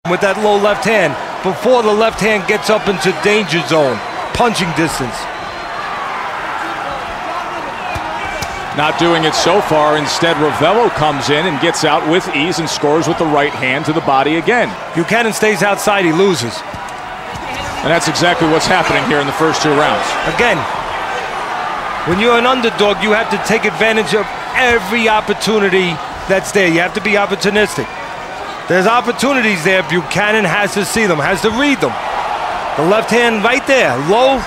with that low left hand before the left hand gets up into danger zone, punching distance. Not doing it so far. Instead, Ravelo comes in and gets out with ease and scores with the right hand to the body again. Buchanan stays outside, he loses. And that's exactly what's happening here in the first 2 rounds. Again, when you're an underdog, you have to take advantage of every opportunity that's there. You have to be opportunistic. There's opportunities there. Buchanan has to see them, has to read them. The left hand right there, low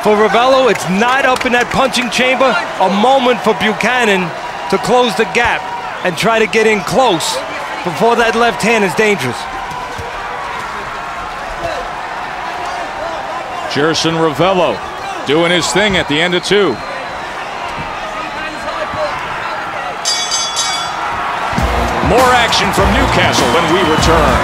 for Ravelo. It's not up in that punching chamber. A moment for Buchanan to close the gap and try to get in close before that left hand is dangerous. Jerson Ravelo doing his thing at the end of 2. More action from Newcastle when we return.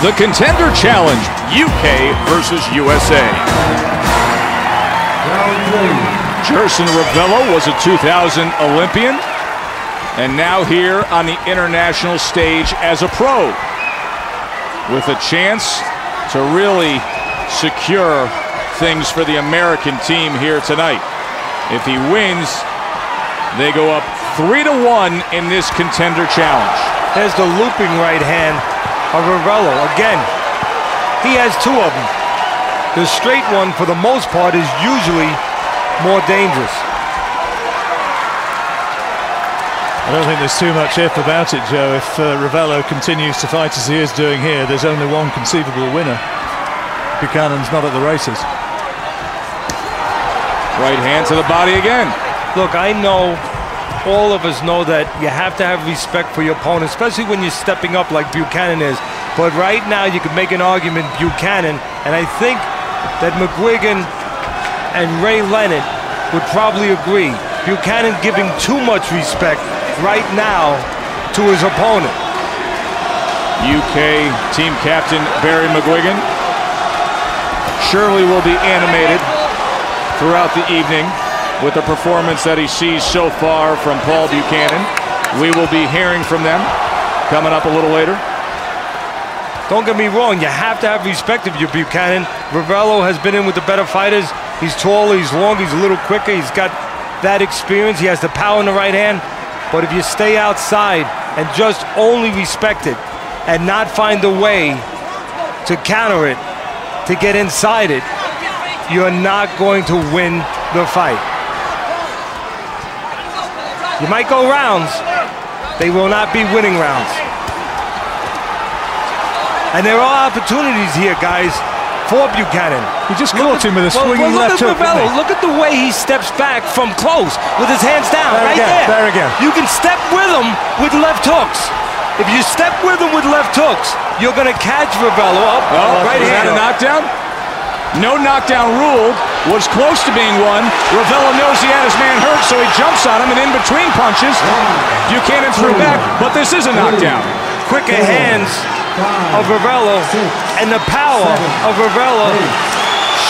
The Contender Challenge, UK versus USA. Jerson Ravelo was a 2000 Olympian, and now here on the international stage as a pro, with a chance to really secure things for the American team here tonight. If he wins, they go up 3-1 in this Contender Challenge. There's the looping right hand of Ravelo. Again, he has 2 of them. The straight one, for the most part, is usually more dangerous. I don't think there's too much if about it, Joe. If Ravelo continues to fight as he is doing here, there's only one conceivable winner. Buchanan's not at the races. Right hand to the body again. Look, I know, all of us know that you have to have respect for your opponent, especially when you're stepping up like Buchanan is. But right now, you could make an argument Buchanan, and I think that McGuigan and Ray Leonard would probably agree. Buchanan giving too much respect right now to his opponent. UK team captain Barry McGuigan surely will be animated throughout the evening with the performance that he sees so far from Paul Buchanan. We will be hearing from them coming up a little later. Don't get me wrong, you have to have respect of your Buchanan. Ravelo has been in with the better fighters. He's taller, he's long, he's a little quicker, he's got that experience, he has the power in the right hand. But if you stay outside and just only respect it and not find a way to counter it, to get inside it, you're not going to win the fight. You might go rounds, they will not be winning rounds. And there are opportunities here, guys, for Buchanan. He just caught him with a swinging left hook. Look at the way he steps back from close with his hands down, right there. There again. You can step with him with left hooks. If you step with him with left hooks, you're going to catch Ravelo up. Right hand. Is that a knockdown? No knockdown ruled. Was close to being won. Ravelo knows he had his man hurt, so he jumps on him, and in between punches, Buchanan threw back, but this is a knockdown. Quicker hands of Ravelo and the power of Ravelo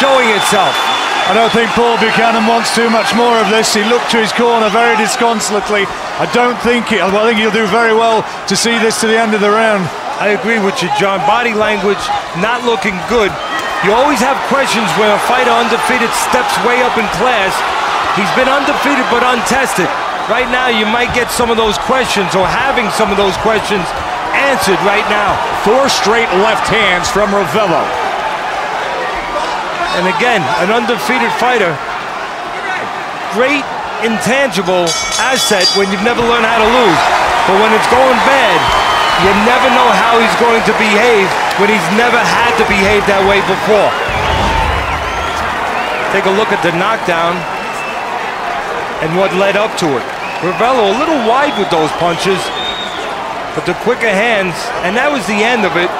showing itself. I don't think Paul Buchanan wants too much more of this. He looked to his corner very disconsolately. I think he'll do very well to see this to the end of the round. I agree with you, John. Body language not looking good. You always have questions when a fighter undefeated steps way up in class. He's been undefeated but untested. Right now you might get some of those questions, or having some of those questions answered right now. 4 straight left hands from Ravelo. And again, an undefeated fighter. Great intangible asset when you've never learned how to lose. But when it's going bad, you never know how he's going to behave when he's never had to behave that way before. Take a look at the knockdown and what led up to it. Ravelo a little wide with those punches, but the quicker hands, and that was the end of it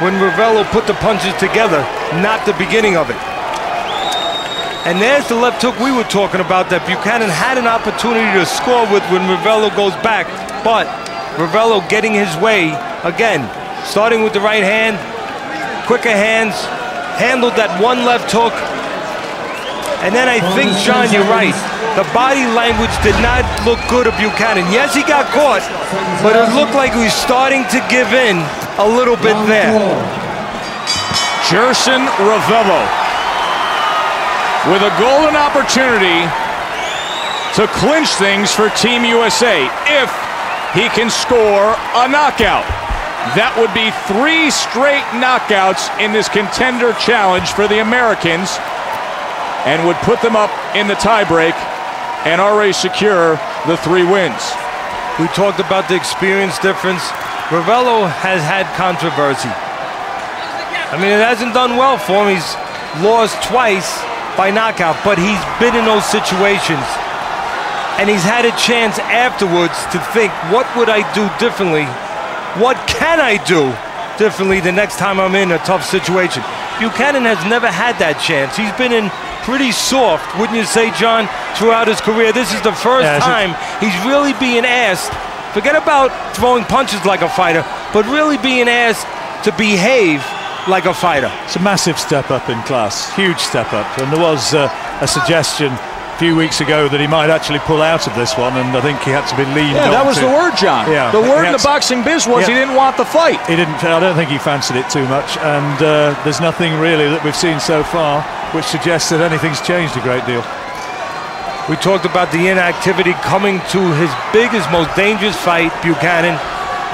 when Ravelo put the punches together, not the beginning of it. And there's the left hook we were talking about that Buchanan had an opportunity to score with when Ravelo goes back, but Ravelo getting his way, again, starting with the right hand, quicker hands, handled that one left hook. And then I think, John, you're right. The body language did not look good of Buchanan. Yes, he got caught, but it looked like he was starting to give in a little bit there. Jerson Ravelo with a golden opportunity to clinch things for Team USA if he can score a knockout. That would be 3 straight knockouts in this contender challenge for the Americans and would put them up in the tiebreak and already secure the 3 wins. We talked about the experience difference. Ravelo has had controversy. I mean, it hasn't done well for him. He's lost twice by knockout, but he's been in those situations. And he's had a chance afterwards to think, what would I do differently? What can I do differently the next time I'm in a tough situation? Buchanan has never had that chance. He's been in pretty soft, wouldn't you say, John, throughout his career. This is the first time he's really being asked, forget about throwing punches like a fighter, but really being asked to behave like a fighter. It's a massive step up in class, huge step up. And there was a suggestion a few weeks ago that he might actually pull out of this one, and I think he had to be leaned on. Yeah, that was the word, John. Yeah, the word in the boxing biz was he didn't want the fight. He didn't. I don't think he fancied it too much, and there's nothing really that we've seen so far which suggests that anything's changed a great deal. We talked about the inactivity coming to his biggest, most dangerous fight, Buchanan.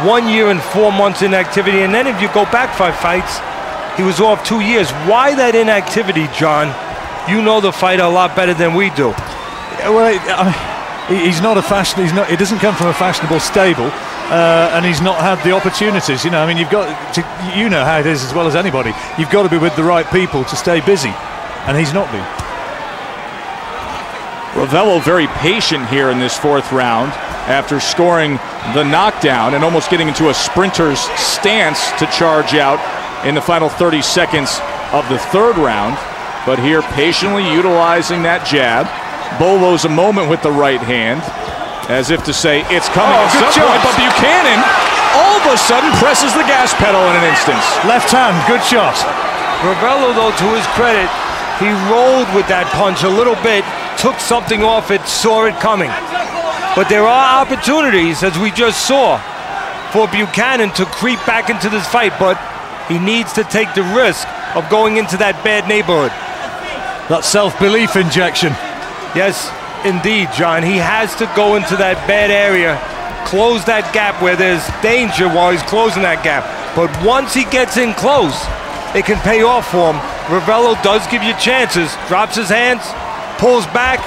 1 year and 4 months inactivity, and then if you go back 5 fights, he was off 2 years. Why that inactivity, John? You know the fighter a lot better than we do. Well, he's not a fashion. He doesn't come from a fashionable stable, and he's not had the opportunities. You know, I mean, you've got to, you know how it is as well as anybody. You've got to be with the right people to stay busy, and he's not been. Ravelo very patient here in this 4th round after scoring the knockdown and almost getting into a sprinter's stance to charge out in the final 30 seconds of the 3rd round. But here patiently utilizing that jab. Bolos a moment with the right hand, as if to say it's coming at some point, but Buchanan all of a sudden presses the gas pedal in an instant. Left hand, good shot. Ravelo, though, to his credit, he rolled with that punch a little bit, took something off it, saw it coming. But there are opportunities, as we just saw, for Buchanan to creep back into this fight, but he needs to take the risk of going into that bad neighborhood. That self-belief injection. Yes, indeed, John. He has to go into that bad area, close that gap where there's danger while he's closing that gap. But once he gets in close, it can pay off for him. Ravelo does give you chances. Drops his hands, pulls back,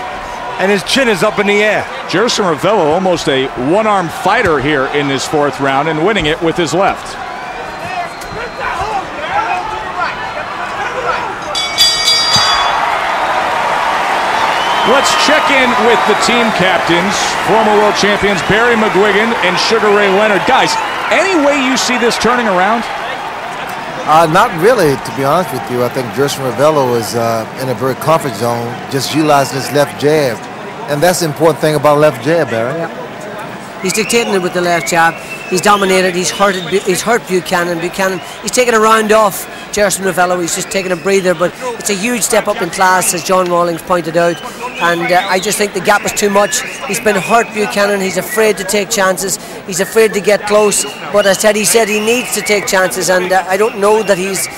and his chin is up in the air. Jerson Ravelo almost a one-arm fighter here in this 4th round and winning it with his left. Let's check in with the team captains, former world champions Barry McGuigan and Sugar Ray Leonard. Guys, any way you see this turning around? Not really, to be honest with you. I think Jerson Ravelo is in a very comfort zone, just utilizing his left jab. And that's the important thing about left jab, Barry. Yeah. He's dictating it with the left jab. He's dominated. He's hurt Buchanan. He's taken a round off Jerson Ravelo. He's just taking a breather, but it's a huge step up in class, as John Rawlings pointed out. And I just think the gap was too much. He's been hurt, Buchanan. He's afraid to take chances. He's afraid to get close. But as he said he needs to take chances, and I don't know that he's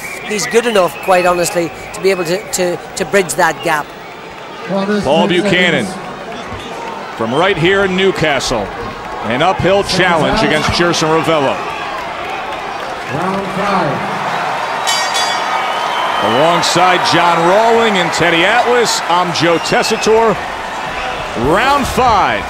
good enough, quite honestly, to be able to bridge that gap. Paul Buchanan from right here in Newcastle. An uphill challenge against Jerson Ravelo. Round 5. Alongside John Rawling and Teddy Atlas, I'm Joe Tessitore. Round 5.